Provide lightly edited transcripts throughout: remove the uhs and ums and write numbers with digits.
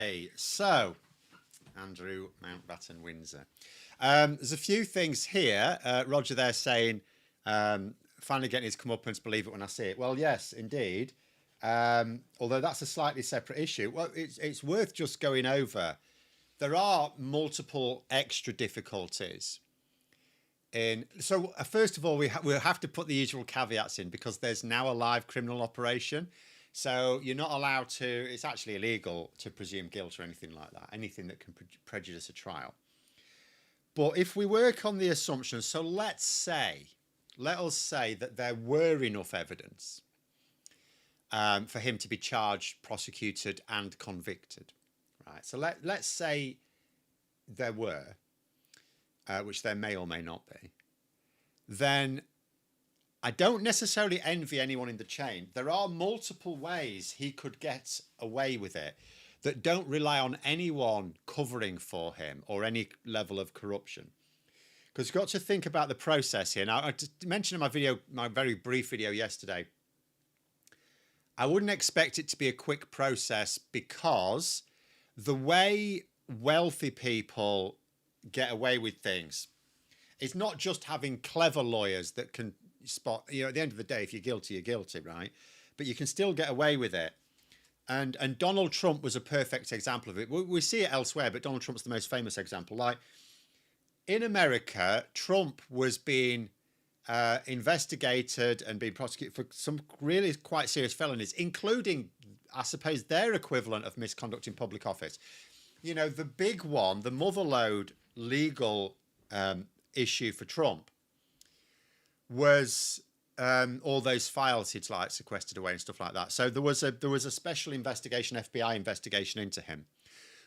Hey, so Andrew Mountbatten Windsor. There's a few things here. Roger there saying, finally getting his comeuppance, believe it when I see it. Well, yes, indeed. Although that's a slightly separate issue. Well, it's worth just going over. There are multiple extra difficulties in. So first of all, we'll have to put the usual caveats in because there's now a live criminal operation. So you're not allowed to, it's actually illegal to presume guilt or anything like that, anything that can prejudice a trial. But if we work on the assumption, so let us say that there were enough evidence for him to be charged, prosecuted, and convicted, right? So let's say there were, which there may or may not be, then I don't necessarily envy anyone in the chain. There are multiple ways he could get away with it that don't rely on anyone covering for him or any level of corruption. Because you've got to think about the process here. Now, I mentioned in my very brief video yesterday, I wouldn't expect it to be a quick process because the way wealthy people get away with things is not just having clever lawyers that can spot, at the end of the day, if you're guilty, right? But you can still get away with it. And Donald Trump was a perfect example of it. We see it elsewhere, but Donald Trump's the most famous example. Like in America, Trump was being investigated and being prosecuted for some really quite serious felonies, including, I suppose, their equivalent of misconduct in public office. The big one, the motherlode legal issue for Trump was all those files he'd like sequestered away and stuff like that. So there was a special investigation, FBI investigation into him,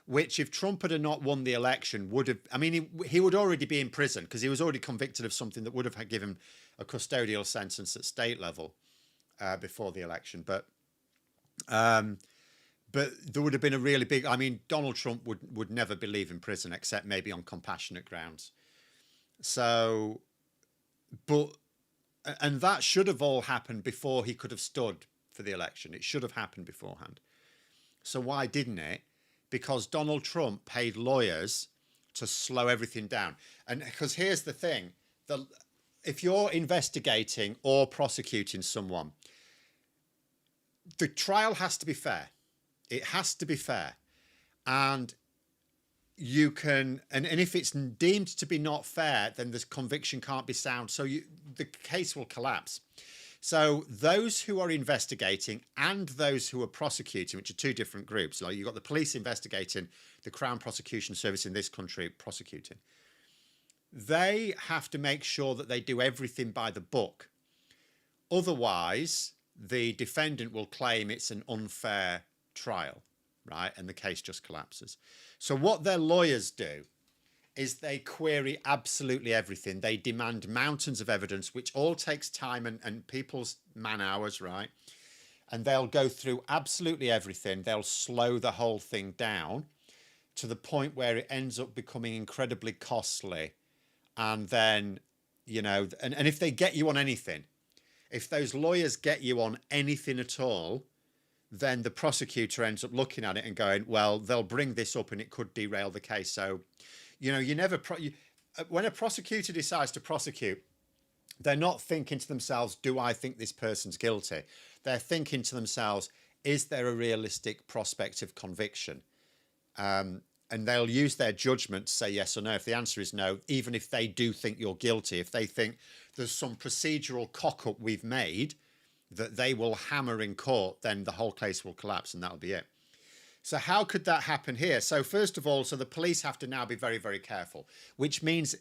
which if Trump had not won the election would have, I mean, he would already be in prison because he was already convicted of something that would have given him a custodial sentence at state level before the election. But there would have been a really big, I mean, Donald Trump would never be leaving prison except maybe on compassionate grounds. So, and that should have all happened before he could have stood for the election. It should have happened beforehand. So why didn't it? Because Donald Trump paid lawyers to slow everything down. And because here's the thing, if you're investigating or prosecuting someone, the trial has to be fair. It has to be fair. And you can, and if it's deemed to be not fair, then this conviction can't be sound. So the case will collapse. So those who are investigating and those who are prosecuting, which are two different groups, like you've got the police investigating, the Crown Prosecution Service in this country prosecuting, they have to make sure that they do everything by the book. Otherwise, the defendant will claim it's an unfair trial, right? And the case just collapses. So what their lawyers do is they query absolutely everything. They demand mountains of evidence, which all takes time and people's man hours, right? And they'll go through absolutely everything. They'll slow the whole thing down to the point where it ends up becoming incredibly costly. And then, and if they get you on anything, if those lawyers get you on anything at all, then the prosecutor ends up looking at it and going, well, they'll bring this up and it could derail the case. So, when a prosecutor decides to prosecute, they're not thinking to themselves, do I think this person's guilty? They're thinking to themselves, is there a realistic prospect of conviction? And they'll use their judgment to say yes or no. If the answer is no, even if they do think you're guilty, if they think there's some procedural cock-up we've made that they will hammer in court, then the whole case will collapse and that'll be it. So how could that happen here? So first of all, so the police have to now be very, very careful, which means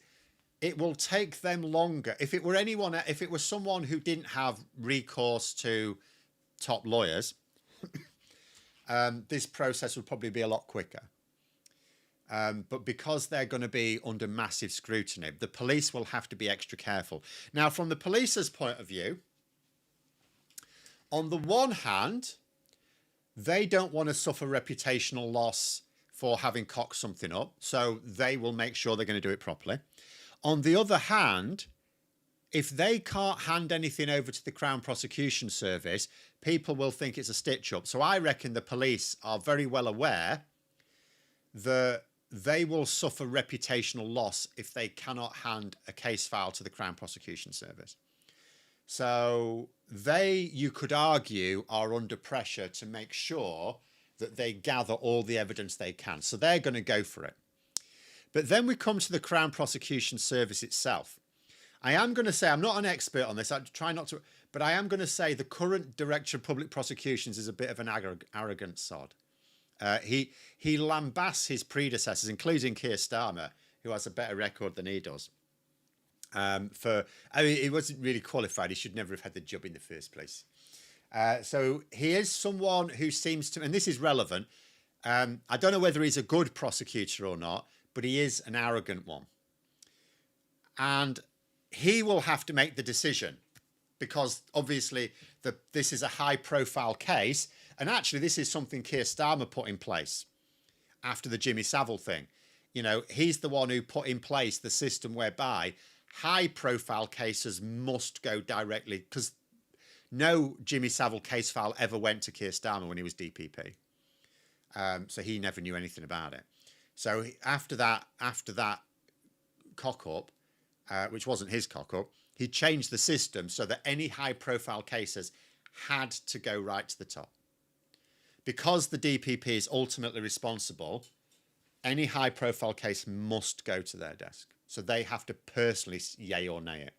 it will take them longer. If it were someone who didn't have recourse to top lawyers, this process would probably be a lot quicker. But because they're going to be under massive scrutiny, the police will have to be extra careful. Now, from the police's point of view, on the one hand, they don't want to suffer reputational loss for having cocked something up, so they will make sure they're going to do it properly. On the other hand, if they can't hand anything over to the Crown Prosecution Service, people will think it's a stitch-up. So I reckon the police are very well aware they will suffer reputational loss if they cannot hand a case file to the Crown Prosecution Service. So you could argue, are under pressure to make sure that they gather all the evidence they can. So they're going to go for it. But then we come to the Crown Prosecution Service itself. I am going to say, I'm not an expert on this, I try not to, but I am going to say the current Director of Public Prosecutions is a bit of an arrogant sod. He lambasts his predecessors, including Keir Starmer, who has a better record than he does. He wasn't really qualified. He should never have had the job in the first place. So he is someone who seems to, and this is relevant. I don't know whether he's a good prosecutor or not, but he is an arrogant one. And he will have to make the decision because obviously this is a high profile case. And actually, this is something Keir Starmer put in place after the Jimmy Savile thing. You know, he's the one who put in place the system whereby high profile cases must go directly, because no Jimmy Savile case file ever went to Keir Starmer when he was DPP. So he never knew anything about it. So after that cock up, which wasn't his cock up, he changed the system so that any high profile cases had to go right to the top. Because the DPP is ultimately responsible, any high profile case must go to their desk. So they have to personally yay or nay it.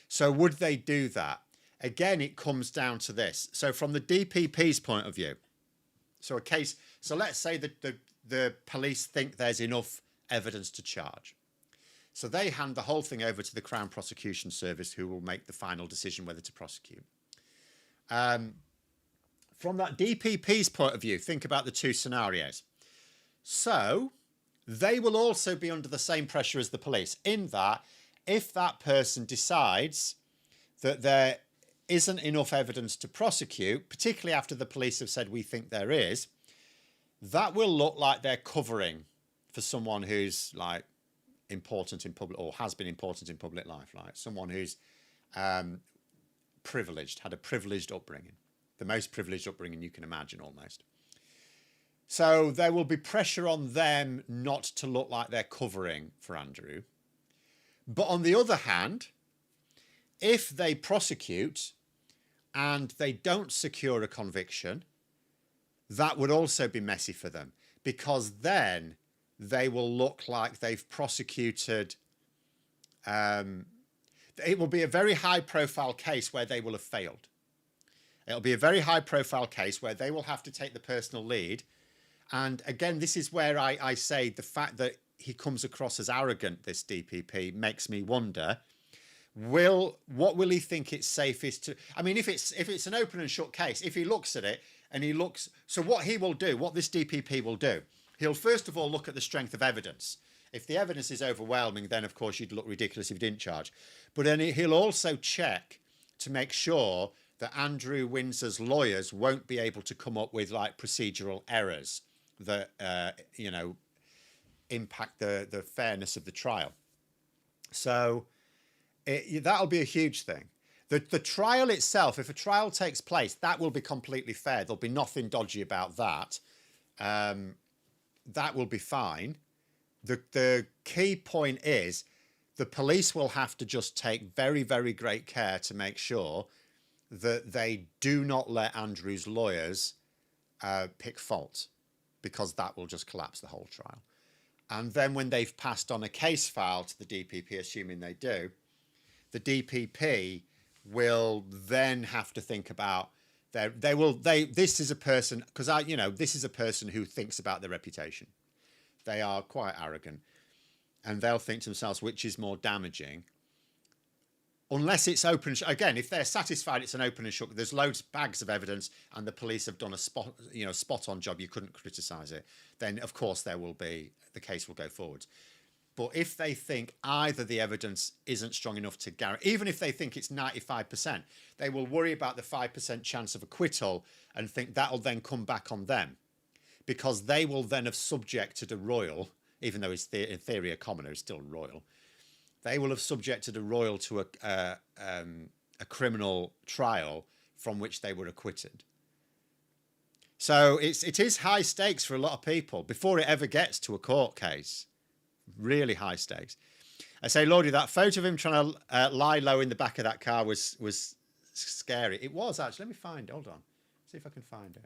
So would they do that? Again, it comes down to this. So from the DPP's point of view, so let's say that the police think there's enough evidence to charge. So they hand the whole thing over to the Crown Prosecution Service, who will make the final decision whether to prosecute. From that DPP's point of view, think about the two scenarios. So they will also be under the same pressure as the police, in that if that person decides that there isn't enough evidence to prosecute, particularly after the police have said we think there is, that will look like they're covering for someone who's like important in public, or has been important in public life, like someone who's privileged, had a privileged upbringing, the most privileged upbringing you can imagine almost. So there will be pressure on them not to look like they're covering for Andrew. But on the other hand, if they prosecute and they don't secure a conviction, that would also be messy for them, because then they will look like they've prosecuted. It will be a very high profile case where they will have failed. It'll be a very high profile case where they will have to take the personal lead. And again, this is where I say the fact that he comes across as arrogant, this DPP, makes me wonder, what will he think it's safest to, I mean, if it's an open and shut case, if he looks at it and so what he will do, what this DPP will do, he'll first of all look at the strength of evidence. If the evidence is overwhelming, then of course you'd look ridiculous if you didn't charge. But then he'll also check to make sure that Andrew Windsor's lawyers won't be able to come up with like procedural errors that impact the fairness of the trial. So that'll be a huge thing. The trial itself, if a trial takes place, that will be completely fair. There'll be nothing dodgy about that. That will be fine. The key point is the police will have to just take very, very great care to make sure that they do not let Andrew's lawyers pick fault, because that will just collapse the whole trial. And then when they've passed on a case file to the DPP, assuming they do, the DPP will then have to think about this is a person, because this is a person who thinks about their reputation. They are quite arrogant, and they'll think to themselves, which is more damaging? Unless it's open, again, if they're satisfied it's an open and shut, there's loads of bags of evidence and the police have done a spot on job, you couldn't criticise it, then of course the case will go forward. But if they think either the evidence isn't strong enough to guarantee, even if they think it's 95%, they will worry about the 5% chance of acquittal and think that'll then come back on them, because they will then have subjected a royal, even though he's in theory a commoner, he's still royal. They will have subjected a royal to a criminal trial from which they were acquitted. So it is high stakes for a lot of people before it ever gets to a court case. Really high stakes. I say, Lordy, that photo of him trying to lie low in the back of that car was scary. It was actually. Let me find. Hold on. See if I can find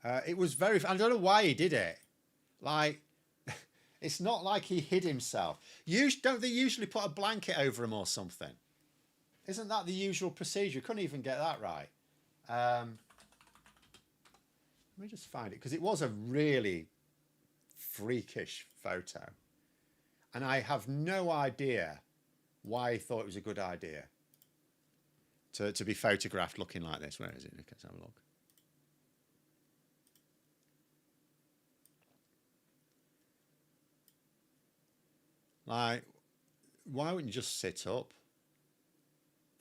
it. It was very. I don't know why he did it. Like, it's not like he hid himself. Don't they usually put a blanket over him or something? Isn't that the usual procedure? Couldn't even get that right. Let me just find it, because it was a really freakish photo, and I have no idea why he thought it was a good idea to be photographed looking like this. Where is it? Let's have a look. Like, why wouldn't you just sit up?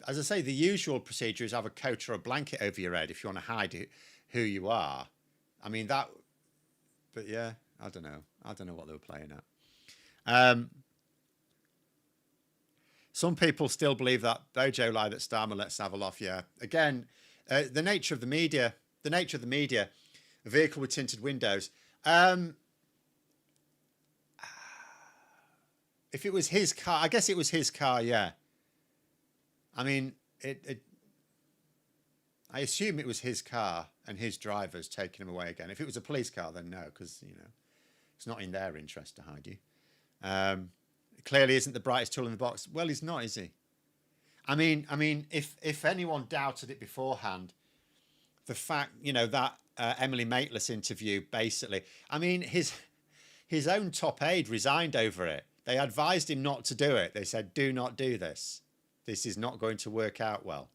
As I say, the usual procedure is have a coat or a blanket over your head if you want to hide who you are. I mean, that... But yeah, I don't know. I don't know what they were playing at. Some people still believe that Bojo lied that Starmer let Savile off. Yeah. Again, the nature of the media. A vehicle with tinted windows. If it was his car, I guess it was his car, yeah. I mean, I assume it was his car and his driver's taking him away again. If it was a police car, then no, because, it's not in their interest to hide you. Clearly isn't the brightest tool in the box. Well, he's not, is he? I mean, if anyone doubted it beforehand, the fact, that Emily Maitlis interview, basically, I mean, his own top aide resigned over it. They advised him not to do it. They said, do not do this. This is not going to work out well.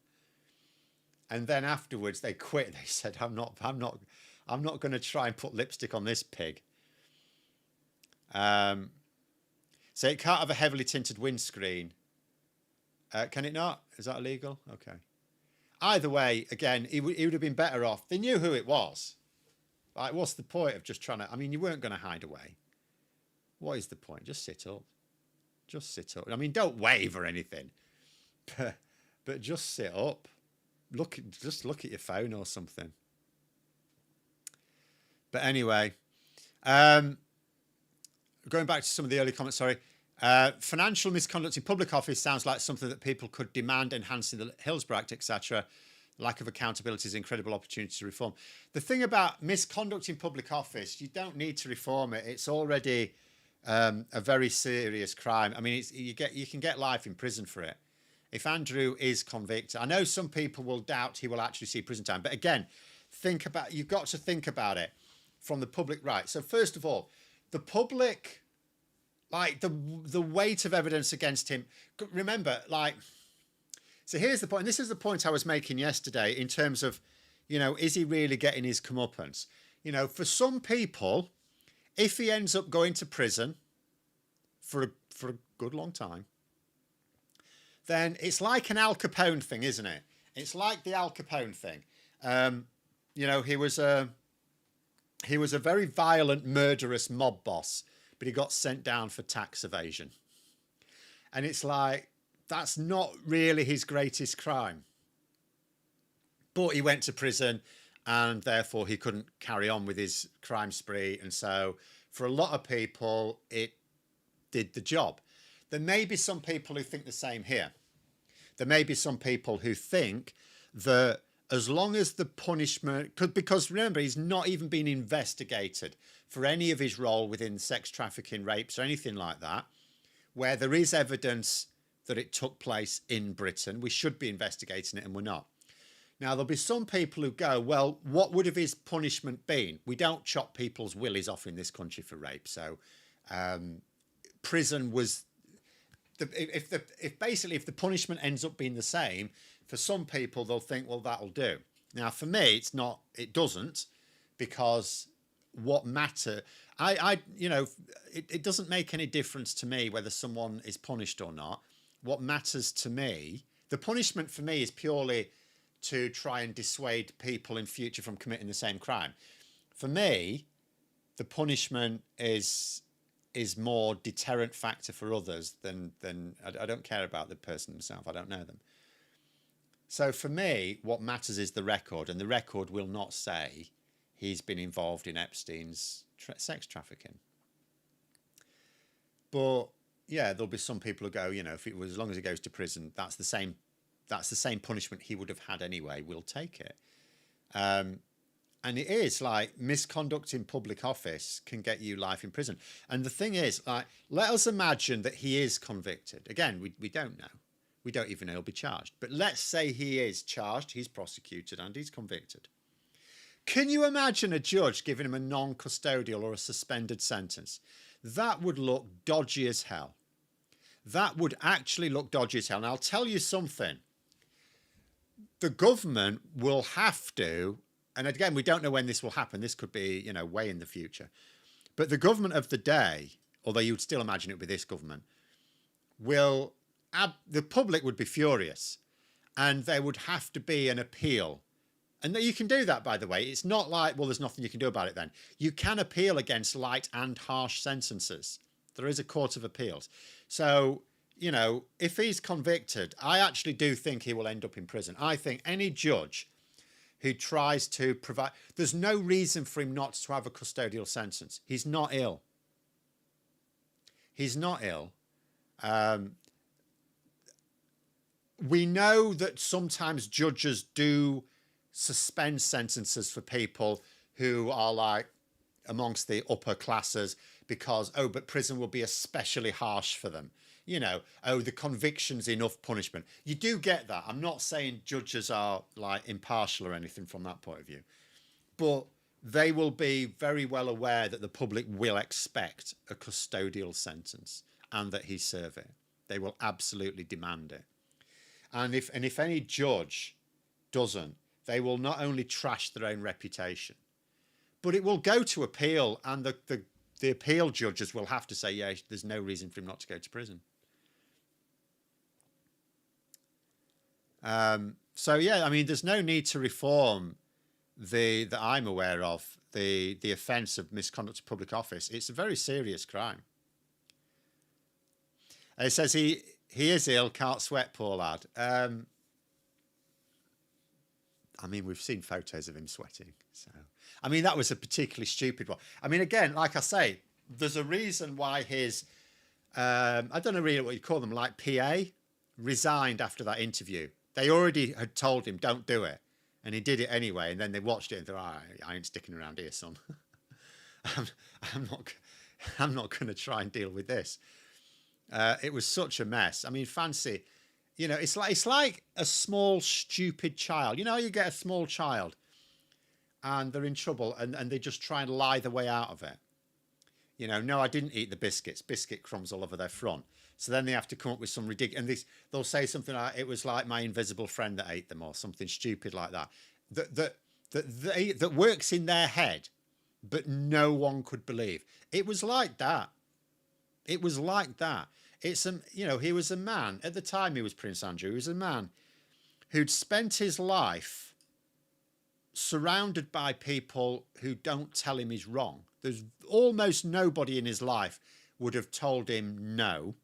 And then afterwards they quit. They said, I'm not going to try and put lipstick on this pig. So it can't have a heavily tinted windscreen. Can it not? Is that illegal? Okay. Either way, again, he would have been better off. They knew who it was. Like, what's the point of just trying to... I mean, you weren't going to hide away. What is the point? Just sit up. Just sit up. I mean, don't wave or anything. But just sit up. Just look at your phone or something. But anyway, going back to some of the early comments, sorry. Financial misconduct in public office sounds like something that people could demand, enhancing the Hillsborough Act, etc. Lack of accountability is an incredible opportunity to reform. The thing about misconduct in public office, you don't need to reform it. It's already a very serious crime. I mean, you can get life in prison for it. If Andrew is convicted, I know some people will doubt he will actually see prison time, but again, you've got to think about it from the public right. So first of all, the public, like the weight of evidence against him. Remember, so here's the point. And this is the point I was making yesterday in terms of, is he really getting his comeuppance? For some people, if he ends up going to prison for a good long time, then it's like an Al Capone thing, isn't it? It's like the Al Capone thing. He was a very violent, murderous mob boss, but he got sent down for tax evasion. And it's like, that's not really his greatest crime. But he went to prison, and therefore he couldn't carry on with his crime spree. And so for a lot of people, it did the job. There may be some people who think the same here. There may be some people who think that as long as the punishment... Because remember, he's not even been investigated for any of his role within sex trafficking, rapes or anything like that, where there is evidence that it took place in Britain. We should be investigating it, and we're not. Now, there'll be some people who go, well, what would have his punishment been? We don't chop people's willies off in this country for rape. So prison was... If the punishment ends up being the same, for some people, they'll think, well, that'll do. Now, for me, it doesn't, because what matter... it doesn't make any difference to me whether someone is punished or not. What matters to me, the punishment for me is purely to try and dissuade people in future from committing the same crime. For me, the punishment is more deterrent factor for others than I don't care about the person themselves. I don't know them. So for me, what matters is the record, and the record will not say he's been involved in Epstein's sex trafficking. But yeah, there'll be some people who go, if it was, as long as he goes to prison, that's the same punishment he would have had anyway. We'll take it. And it is like misconduct in public office can get you life in prison. And the thing is, like, let us imagine that he is convicted. Again, we don't know. We don't even know he'll be charged. But let's say he is charged, he's prosecuted, and he's convicted. Can you imagine a judge giving him a non-custodial or a suspended sentence? That would look dodgy as hell. That would actually look dodgy as hell. And I'll tell you something. The government will have to, and again, we don't know when this will happen. This could be, way in the future. But the government of the day, although you'd still imagine it would be this government, the public would be furious, and there would have to be an appeal. And you can do that, by the way. It's not like, well, there's nothing you can do about it then. You can appeal against light and harsh sentences. There is a court of appeals. So, if he's convicted, I actually do think he will end up in prison. I think any judge who tries to provide, there's no reason for him not to have a custodial sentence. He's not ill. He's not ill. We know that sometimes judges do suspend sentences for people who are like amongst the upper classes because, but prison will be especially harsh for them. The conviction's enough punishment. You do get that. I'm not saying judges are like impartial or anything from that point of view, but they will be very well aware that the public will expect a custodial sentence and that he serve it. They will absolutely demand it. And if any judge doesn't, they will not only trash their own reputation, but it will go to appeal, and the appeal judges will have to say, yeah, there's no reason for him not to go to prison. So yeah, I mean, there's no need to reform that I'm aware of the offence of misconduct of public office. It's a very serious crime. It says he is ill, can't sweat, poor lad. I mean, we've seen photos of him sweating. So, I mean, that was a particularly stupid one. I mean, again, like I say, there's a reason why his, I don't know really what you call them, like PA, resigned after that interview. They already had told him, don't do it. And he did it anyway. And then they watched it and thought, I ain't sticking around here, son. I'm not going to try and deal with this. It was such a mess. I mean, fancy, it's like a small, stupid child. You get a small child and they're in trouble and they just try and lie their way out of it. No, I didn't eat the biscuits, biscuit crumbs all over their front. So then they have to come up with some ridiculous, and they'll say something like, it was like my invisible friend that ate them, or something stupid like that. That works in their head, but no one could believe. It was like that. It was like that. He was a man, at the time he was Prince Andrew, he was a man who'd spent his life surrounded by people who don't tell him he's wrong. There's almost nobody in his life would have told him no.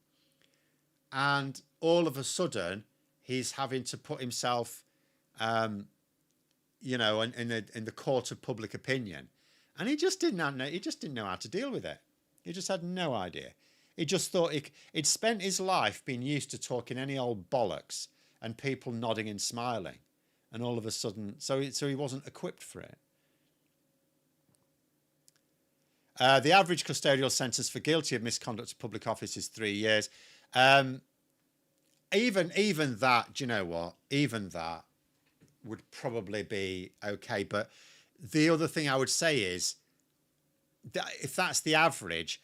And all of a sudden, he's having to put himself, in the court of public opinion. And he just didn't know how to deal with it. He just had no idea. He just thought he'd spent his life being used to talking any old bollocks and people nodding and smiling. And all of a sudden, so he wasn't equipped for it. The average custodial sentence for guilty of misconduct of public office is 3 years. Even that, do you know what? Even that would probably be okay. But the other thing I would say is that if that's the average,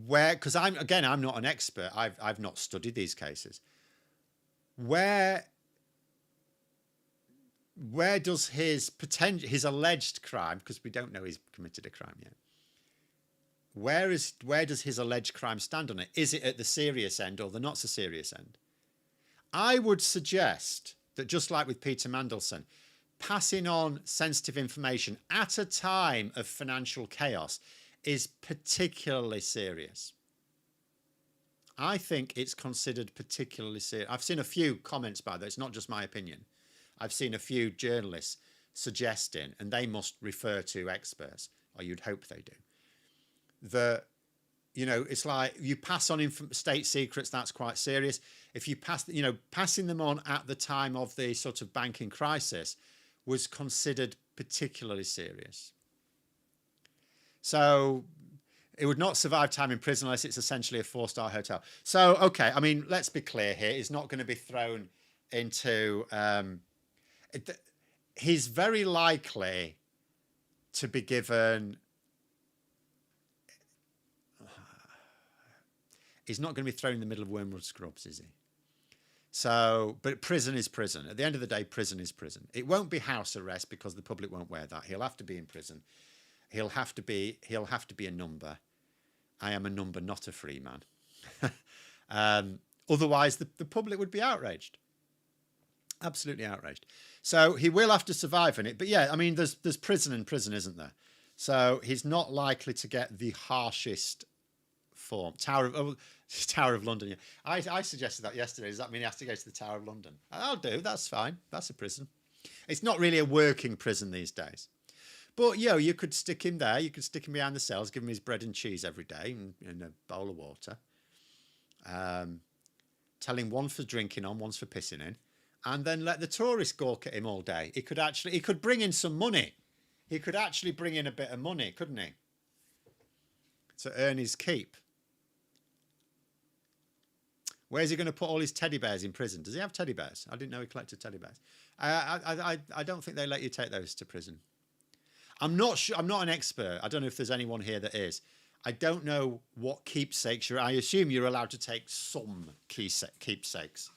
because I'm not an expert. I've not studied these cases. Where does his alleged crime, because we don't know he's committed a crime yet, where does his alleged crime stand on it? Is it at the serious end or the not so serious end? I would suggest that, just like with Peter Mandelson, passing on sensitive information at a time of financial chaos is particularly serious. I think it's considered particularly serious. I've seen a few comments by that. It's not just my opinion. I've seen a few journalists suggesting, and they must refer to experts, or you'd hope they do, that, you know, it's like you pass on state secrets, that's quite serious. If you pass, you know, passing them on at the time of the sort of banking crisis was considered particularly serious. So it would not survive time in prison unless it's essentially a 4-star hotel. So, okay, I mean, let's be clear here. He's not going to be thrown into... he's very likely to be given... He's not going to be thrown in the middle of Wormwood Scrubs, is he? So, but prison is prison. At the end of the day, prison is prison. It won't be house arrest because the public won't wear that. He'll have to be in prison. He'll have to be a number. I am a number, not a free man. Otherwise, the public would be outraged. Absolutely outraged. So he will have to survive in it. But yeah, I mean, there's prison in prison, isn't there? So he's not likely to get the harshest form. Tower of London. Yeah. I suggested that yesterday. Does that mean he has to go to the Tower of London? I'll do. That's fine. That's a prison. It's not really a working prison these days. But, yo, you could stick him there. You could stick him behind the cells, give him his bread and cheese every day and a bowl of water. Tell him one for drinking on, one's for pissing in. And then let the tourists gawk at him all day. He could bring in some money. He could actually bring in a bit of money, couldn't he? To earn his keep. Where's he going to put all his teddy bears in prison? Does he have teddy bears? I didn't know he collected teddy bears. I don't think they let you take those to prison. I'm not sure. I'm not an expert. I don't know if there's anyone here that is. I don't know what keepsakes I assume you're allowed to take some keepsakes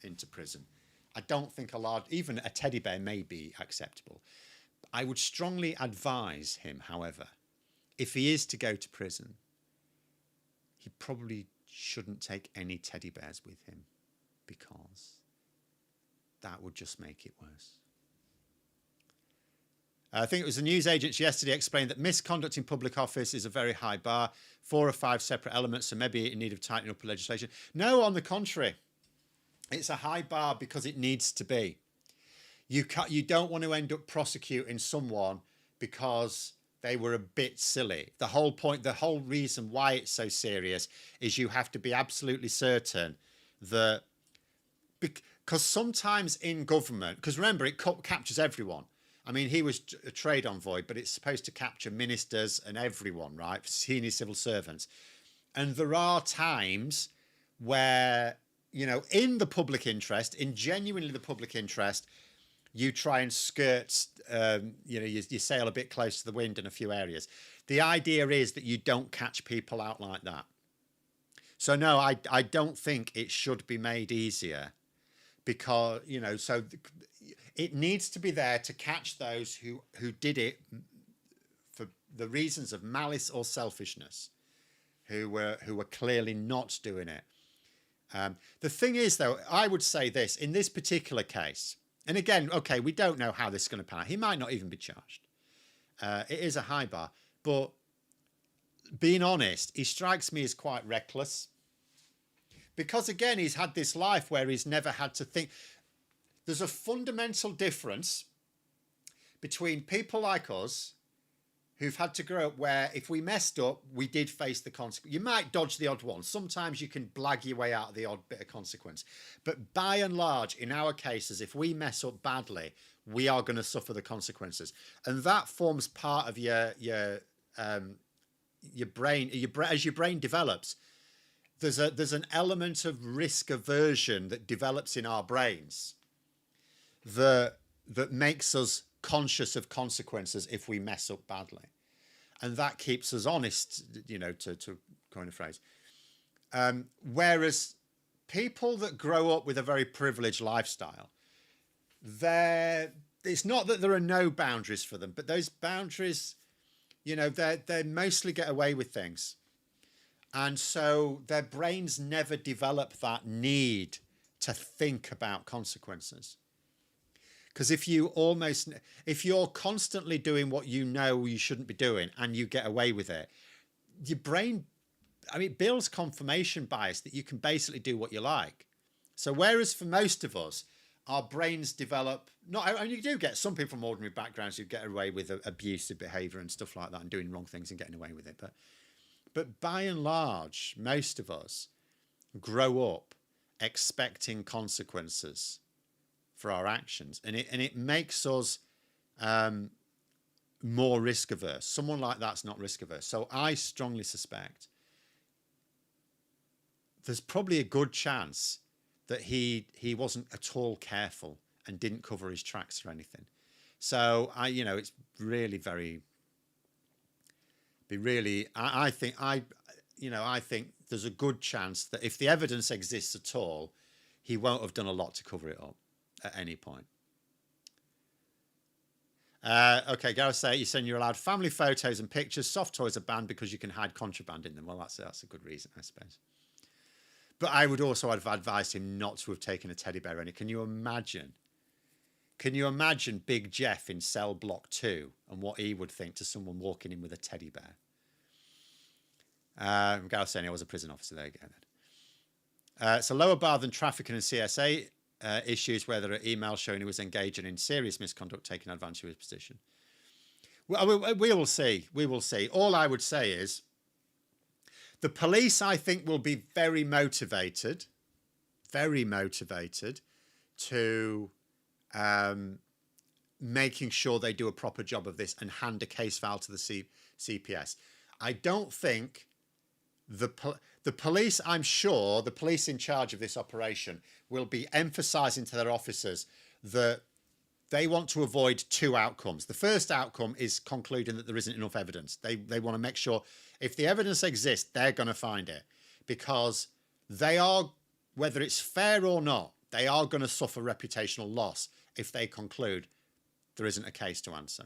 into prison. I don't think even a teddy bear may be acceptable. I would strongly advise him, however, if he is to go to prison, he probably shouldn't take any teddy bears with him because that would just make it worse. I think it was the news agents yesterday explained that misconduct in public office is a very high bar, 4 or 5 separate elements, so maybe in need of tightening up legislation. No, on the contrary, it's a high bar because it needs to be. You don't want to end up prosecuting someone because they were a bit silly. The whole point, the whole reason why it's so serious is you have to be absolutely certain that, because sometimes in government, because remember, it captures everyone. I mean, he was a trade envoy, but it's supposed to capture ministers and everyone, right? Senior civil servants. And there are times where, you know, in the public interest, in genuinely the public interest, you try and skirt, you sail a bit close to the wind in a few areas. The idea is that you don't catch people out like that. So no, I don't think it should be made easier because, you know, so it needs to be there to catch those who did it for the reasons of malice or selfishness, who were clearly not doing it. The thing is, though, I would say this, in this particular case, and again, okay, we don't know how this is going to pan out. He might not even be charged. It is a high bar. But being honest, he strikes me as quite reckless. Because, again, he's had this life where he's never had to think. There's a fundamental difference between people like us who've had to grow up where if we messed up, we did face the consequence. You might dodge the odd one. Sometimes you can blag your way out of the odd bit of consequence. But by and large, in our cases, if we mess up badly, we are going to suffer the consequences. And that forms part of your brain. As your brain develops, there's an element of risk aversion that develops in our brains that makes us conscious of consequences if we mess up badly, and that keeps us honest, you know, to coin a phrase. Whereas people that grow up with a very privileged lifestyle, it's not that there are no boundaries for them, but those boundaries, you know, they mostly get away with things, and so their brains never develop that need to think about consequences. Because if you're constantly doing what you know you shouldn't be doing and you get away with it, your brain, I mean, it builds confirmation bias that you can basically do what you like. So whereas for most of us, our brains develop. And you do get some people from ordinary backgrounds who get away with abusive behaviour and stuff like that, and doing wrong things and getting away with it. But by and large, most of us grow up expecting consequences for our actions, and it makes us more risk averse. Someone like that's not risk averse. So I strongly suspect there's probably a good chance that he wasn't at all careful and didn't cover his tracks or anything. So it's really I think there's a good chance that if the evidence exists at all, he won't have done a lot to cover it up at any point. Okay, Gareth say you're saying you're allowed family photos and pictures. Soft toys are banned because you can hide contraband in them. Well, that's a good reason, I suppose. But I would also have advised him not to have taken a teddy bear in it. Can you imagine? Can you imagine Big Jeff in cell block 2 and what he would think to someone walking in with a teddy bear? Gareth saying I was a prison officer. There you go then. It's a lower bar than trafficking and CSA issues where there are emails showing he was engaging in serious misconduct, taking advantage of his position. Well, we will see. We will see. All I would say is the police, I think, will be very motivated to making sure they do a proper job of this and hand a case file to the CPS. I don't think the police, I'm sure, the police in charge of this operation will be emphasising to their officers that they want to avoid two outcomes. The first outcome is concluding that there isn't enough evidence. They want to make sure if the evidence exists, they're going to find it, because they are, whether it's fair or not, they are going to suffer reputational loss if they conclude there isn't a case to answer.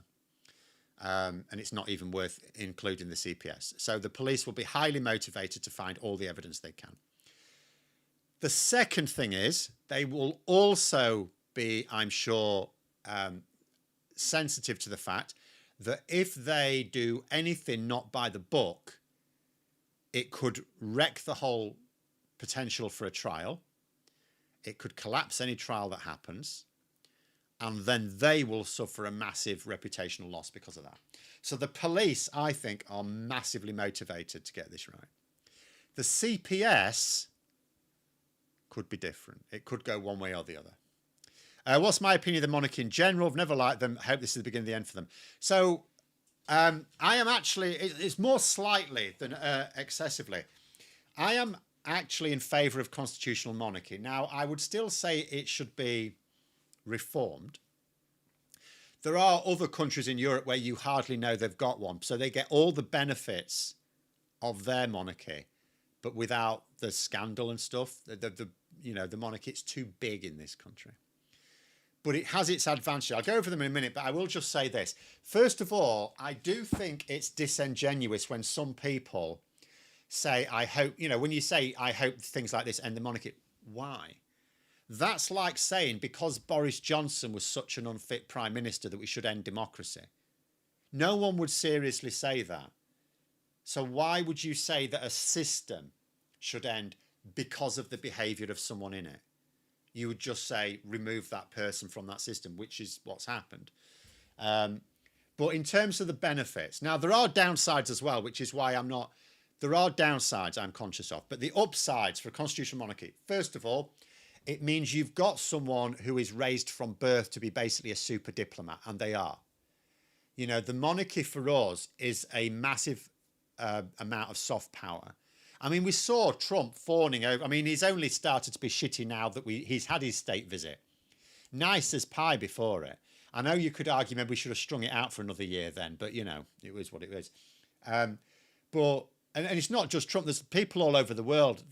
And it's not even worth including the CPS. So the police will be highly motivated to find all the evidence they can. The second thing is they will also be, I'm sure, sensitive to the fact that if they do anything not by the book, it could wreck the whole potential for a trial. It could collapse any trial that happens. And then they will suffer a massive reputational loss because of that. So the police, I think, are massively motivated to get this right. The CPS could be different. It could go one way or the other. What's my opinion of the monarchy in general? I've never liked them. I hope this is the beginning of the end for them. So I am actually, it's more slightly than excessively. I am actually in favour of constitutional monarchy. Now, I would still say it should be reformed. There are other countries in Europe where you hardly know they've got one, so they get all the benefits of their monarchy, but without the scandal and stuff. The monarchy, it's too big in this country. But it has its advantage. I'll go over them in a minute, but I will just say this. First of all, I do think it's disingenuous when some people say, I hope, when you say, I hope things like this end the monarchy. Why? That's like saying because Boris Johnson was such an unfit prime minister that we should end democracy. No one would seriously say that. So why would you say that a system should end because of the behaviour of someone in it? You would just say remove that person from that system, which is what's happened. But in terms of the benefits, now there are downsides as well, which is why there are downsides I'm conscious of. But the upsides for a constitutional monarchy, first of all, it means you've got someone who is raised from birth to be basically a super diplomat, and they are. The monarchy for us is a massive amount of soft power. I mean, we saw Trump fawning over. I mean, he's only started to be shitty now that he's had his state visit. Nice as pie before it. I know you could argue maybe we should have strung it out for another year then, but it was what it was. But it's not just Trump. There's people all over the world.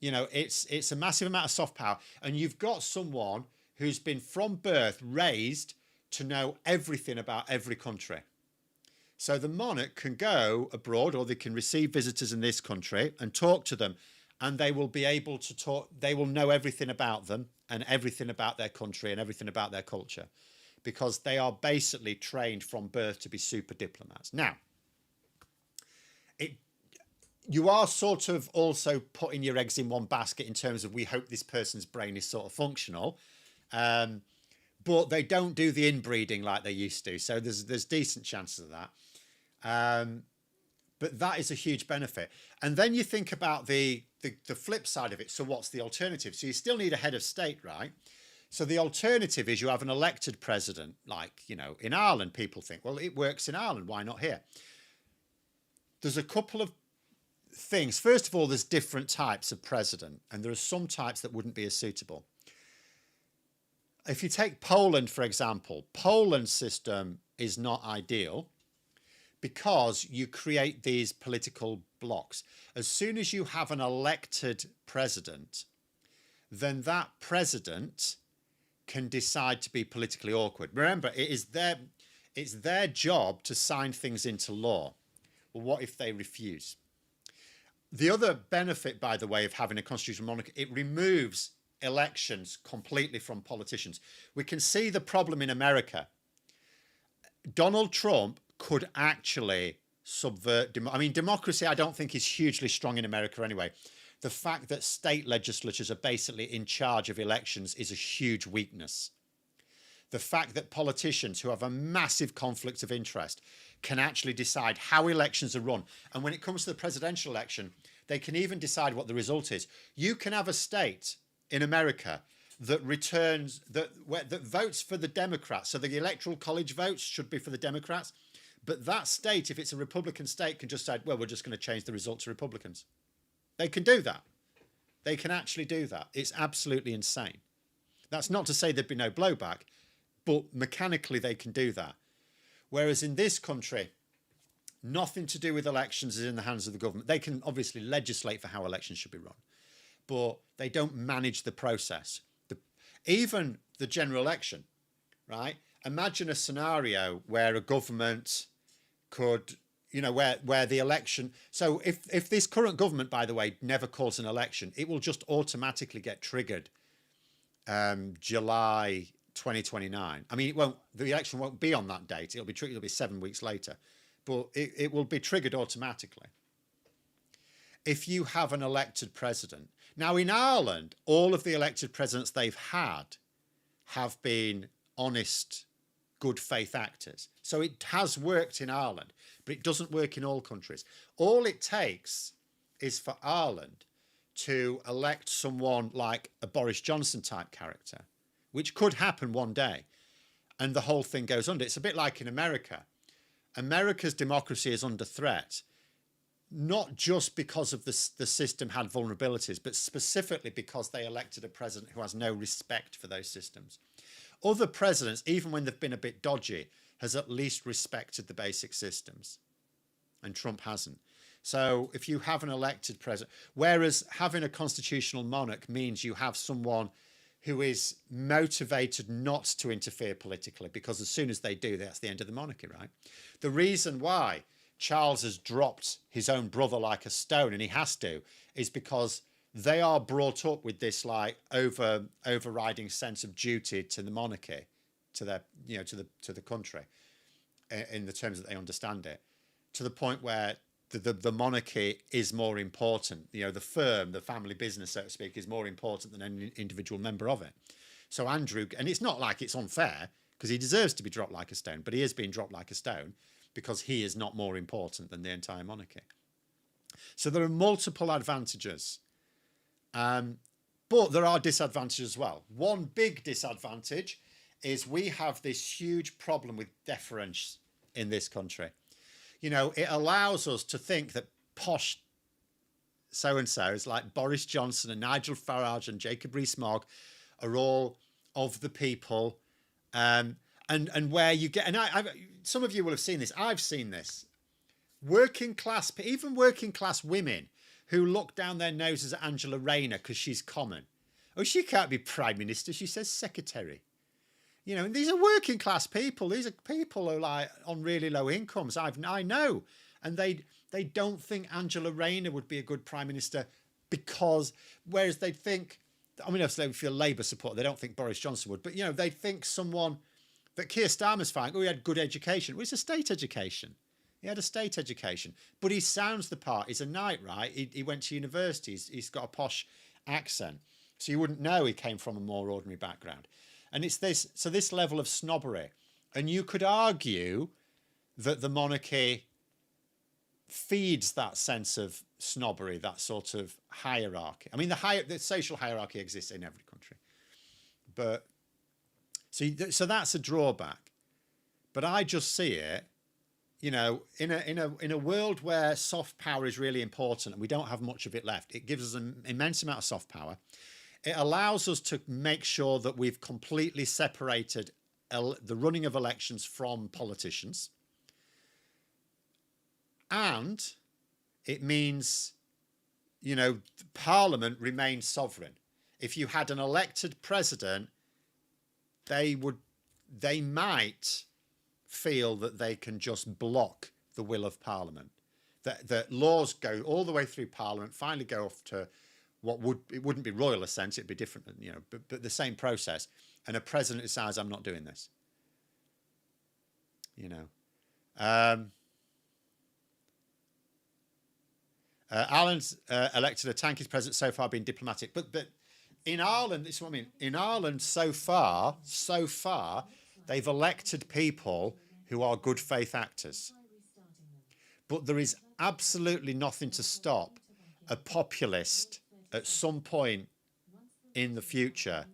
It's a massive amount of soft power, and you've got someone who's been from birth raised to know everything about every country. So the monarch can go abroad, or they can receive visitors in this country and talk to them, and they will be able to talk. They will know everything about them and everything about their country and everything about their culture, because they are basically trained from birth to be super diplomats. Now, you are sort of also putting your eggs in one basket in terms of we hope this person's brain is sort of functional. But they don't do the inbreeding like they used to. So there's decent chances of that. But that is a huge benefit. And then you think about the flip side of it. So what's the alternative? So you still need a head of state, right? So the alternative is you have an elected president, like, in Ireland, people think, well, it works in Ireland. Why not here? There's a couple of things. First of all, there's different types of president, and there are some types that wouldn't be as suitable. If you take Poland, for example, Poland's system is not ideal because you create these political blocks. As soon as you have an elected president, then that president can decide to be politically awkward. Remember, it's their job to sign things into law. Well, what if they refuse? The other benefit, by the way, of having a constitutional monarchy, it removes elections completely from politicians. We can see the problem in America. Donald Trump could actually subvert democracy. I don't think is hugely strong in America anyway. The fact that state legislatures are basically in charge of elections is a huge weakness. The fact that politicians who have a massive conflict of interest can actually decide how elections are run. And when it comes to the presidential election, they can even decide what the result is. You can have a state in America that that votes for the Democrats. So the electoral college votes should be for the Democrats. But that state, if it's a Republican state, can just say, well, we're just going to change the result to Republicans. They can do that. They can actually do that. It's absolutely insane. That's not to say there'd be no blowback, but mechanically they can do that. Whereas in this country, nothing to do with elections is in the hands of the government. They can obviously legislate for how elections should be run, but they don't manage the process. Even the general election, right? Imagine a scenario where a government could, where the election. So if this current government, by the way, never calls an election, it will just automatically get triggered July 2029. I mean, the election won't be on that date. It'll be 7 weeks later, but it will be triggered automatically if you have an elected president. Now, in Ireland, all of the elected presidents they've had have been honest, good faith actors. So it has worked in Ireland, but it doesn't work in all countries. All it takes is for Ireland to elect someone like a Boris Johnson type character, which could happen one day, and the whole thing goes under. It's a bit like in America. America's democracy is under threat, not just because of the system had vulnerabilities, but specifically because they elected a president who has no respect for those systems. Other presidents, even when they've been a bit dodgy, has at least respected the basic systems, and Trump hasn't. So if you have an elected president, whereas having a constitutional monarch means you have someone who is motivated not to interfere politically, because as soon as they do, that's the end of the monarchy, right? The reason why Charles has dropped his own brother like a stone, and he has to, is because they are brought up with this like overriding sense of duty to the monarchy, to their, to the country, in the terms that they understand it, to the point where the monarchy is more important. The firm, the family business, so to speak, is more important than any individual member of it. So Andrew, and it's not like it's unfair, because he deserves to be dropped like a stone, but he is being dropped like a stone because he is not more important than the entire monarchy. So there are multiple advantages, but there are disadvantages as well. One big disadvantage is we have this huge problem with deference in this country. It allows us to think that posh so-and-sos like Boris Johnson and Nigel Farage and Jacob Rees-Mogg are all of the people, and where you get, and some of you will have seen this, I've seen this, even working class women who look down their noses at Angela Rayner because she's common. Oh, she can't be Prime Minister, she says secretary. And these are working class people. These are people who are like on really low incomes. I know. And they don't think Angela Rayner would be a good Prime Minister whereas they'd think, if they feel Labour support, they don't think Boris Johnson would, but they'd think someone that Keir Starmer's fine. Oh, he had good education. Well, it's a state education. He had a state education, but he sounds the part. He's a knight, right? He went to university. He's got a posh accent. So you wouldn't know he came from a more ordinary background. And it's this level of snobbery. And you could argue that the monarchy feeds that sense of snobbery, that sort of hierarchy. I mean, the social hierarchy exists in every country, but so that's a drawback. But I just see it, in a world where soft power is really important and we don't have much of it left. It gives us an immense amount of soft power. It allows us to make sure that we've completely separated the running of elections from politicians. And it means, Parliament remains sovereign. If you had an elected president, they might feel that they can just block the will of Parliament. That laws go all the way through Parliament, finally go off to it wouldn't be royal assent, it'd be different, but the same process. And a president decides, I'm not doing this. Ireland's elected a tankiest president so far, been diplomatic, but in Ireland, this is what I mean. In Ireland, so far, they've elected people who are good faith actors, but there is absolutely nothing to stop a populist at some point in the future.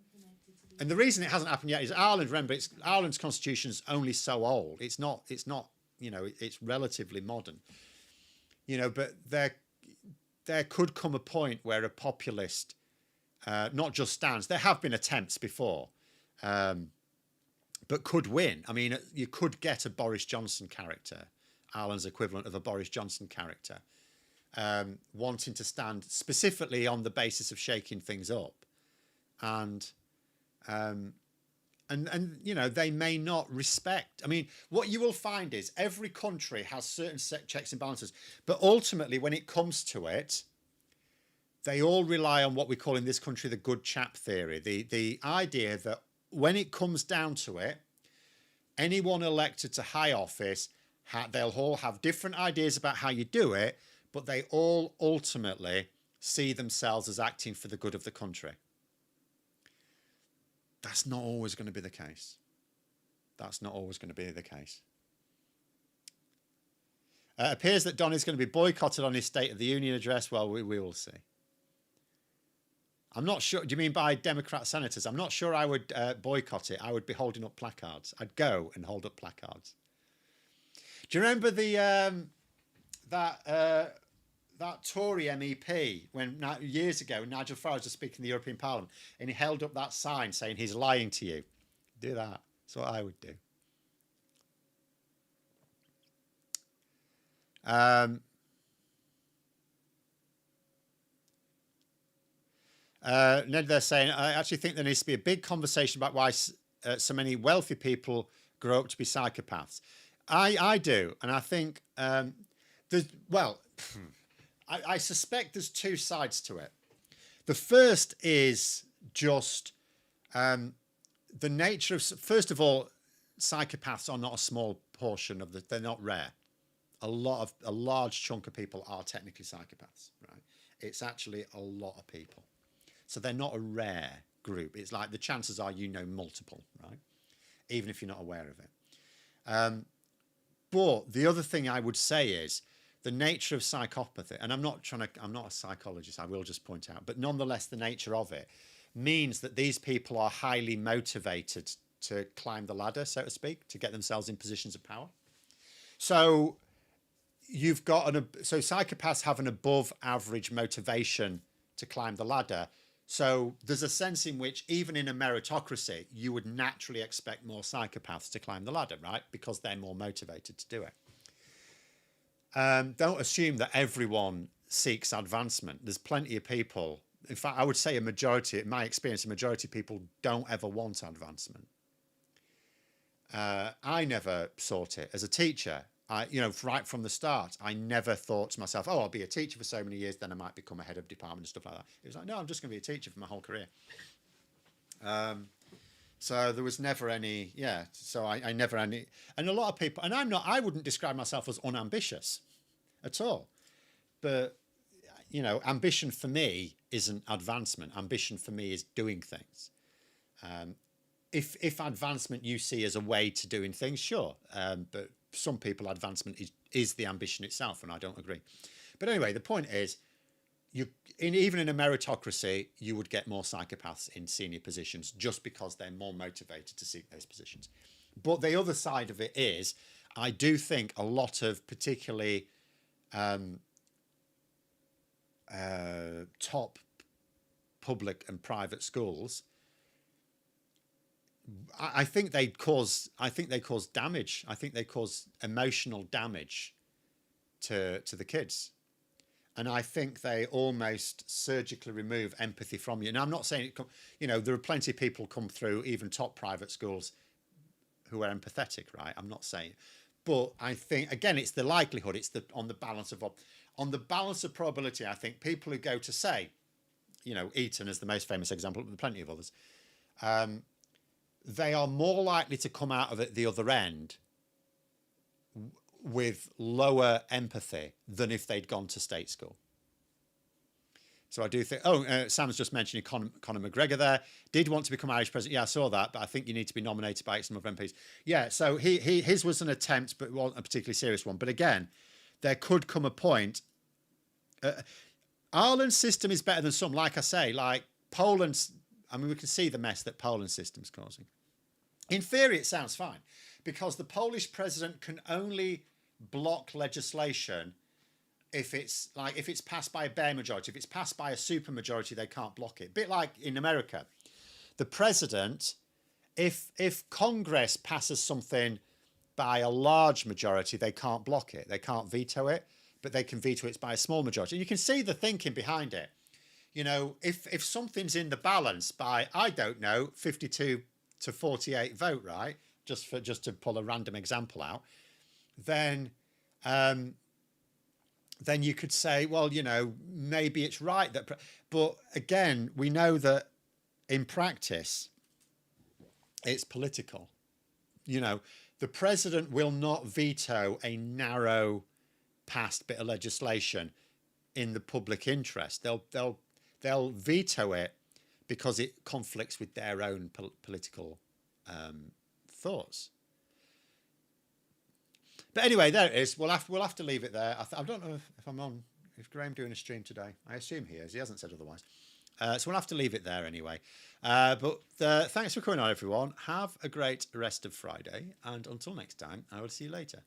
And the reason it hasn't happened yet is Ireland. Remember, Ireland's constitution is only so old. It's not. It's relatively modern. But there could come a point where a populist not just stands. There have been attempts before, but could win. I mean, you could get a Boris Johnson character, Ireland's equivalent of a Boris Johnson character, wanting to stand specifically on the basis of shaking things up, and they may not respect. I mean, what you will find is every country has certain checks and balances, but ultimately, when it comes to it, they all rely on what we call in this country the good chap theory. The idea that when it comes down to it, anyone elected to high office, they'll all have different ideas about how you do it, but they all ultimately see themselves as acting for the good of the country. That's not always going to be the case. That's not always going to be the case. It appears that Don is going to be boycotted on his State of the Union address. Well, we will see. I'm not sure. Do you mean by Democrat senators? I'm not sure I would boycott it. I would be holding up placards. I'd go and hold up placards. Do you remember that Tory MEP years ago, Nigel Farage was speaking in the European Parliament, and he held up that sign saying he's lying to you? Do that. That's what I would do. Ned, they're saying, I actually think there needs to be a big conversation about why so many wealthy people grow up to be psychopaths. I do, and I think I suspect there's two sides to it. The first is just the nature of. First of all, psychopaths are not a small portion of they're not rare. A large chunk of people are technically psychopaths, right? It's actually a lot of people. So they're not a rare group. It's like the chances are multiple, right? Even if you're not aware of it. But the other thing I would say is the nature of psychopathy, and I'm not a psychologist, I will just point out, but nonetheless, the nature of it means that these people are highly motivated to climb the ladder, so to speak, to get themselves in positions of power. So psychopaths have an above average motivation to climb the ladder. So there's a sense in which even in a meritocracy, you would naturally expect more psychopaths to climb the ladder, right? Because they're more motivated to do it. Don't assume that everyone seeks advancement. There's plenty of people. In fact, I would say in my experience, a majority of people don't ever want advancement. I never sought it as a teacher. Right from the start, I never thought to myself, I'll be a teacher for so many years, then I might become a head of department and stuff like that. It was like, no, I'm just going to be a teacher for my whole career. So there was never any, so I never any, and a lot of people, and I wouldn't describe myself as unambitious at all. But, ambition for me isn't advancement. Ambition for me is doing things. if advancement you see as a way to doing things, sure. But some people, advancement is the ambition itself, and I don't agree. But anyway, the point is, even in a meritocracy, you would get more psychopaths in senior positions just because they're more motivated to seek those positions. But the other side of it is, I do think a lot of particularly top public and private schools, I think they cause damage. I think they cause emotional damage to the kids. And I think they almost surgically remove empathy from you. Now, I'm not saying there are plenty of people come through even top private schools who are empathetic, right? I'm not saying, but I think again, it's the likelihood. It's on the balance of probability. I think people who go to, say, Eton is the most famous example, but there are plenty of others. They are more likely to come out of it the other end with lower empathy than if they'd gone to state school. So I do think, Sam's just mentioned Conor McGregor there. Did want to become Irish president. Yeah, I saw that, but I think you need to be nominated by X number of MPs. Yeah, so his was an attempt, but it wasn't a particularly serious one. But again, there could come a point. Ireland's system is better than some, like I say, like Poland's. I mean, we can see the mess that Poland's system's causing. In theory, it sounds fine because the Polish president can only block legislation if it's passed by a bare majority. If it's passed by a super majority, they can't block it. A bit like in America, the president, if Congress passes something by a large majority, they can't block it. They can't veto it, but they can veto it by a small majority. And you can see the thinking behind it. If something's in the balance by, I don't know, 52 to 48 vote, right? Just to pull a random example out, then you could say, well, maybe it's right that, but again, we know that in practice, it's political. The president will not veto a narrow passed bit of legislation in the public interest. They'll veto it because it conflicts with their own political thoughts. But anyway, there it is. We'll have to leave it there. I don't know if Graham doing a stream today. I assume he is. He hasn't said otherwise. So we'll have to leave it there anyway. But thanks for coming on, everyone. Have a great rest of Friday. And until next time, I will see you later.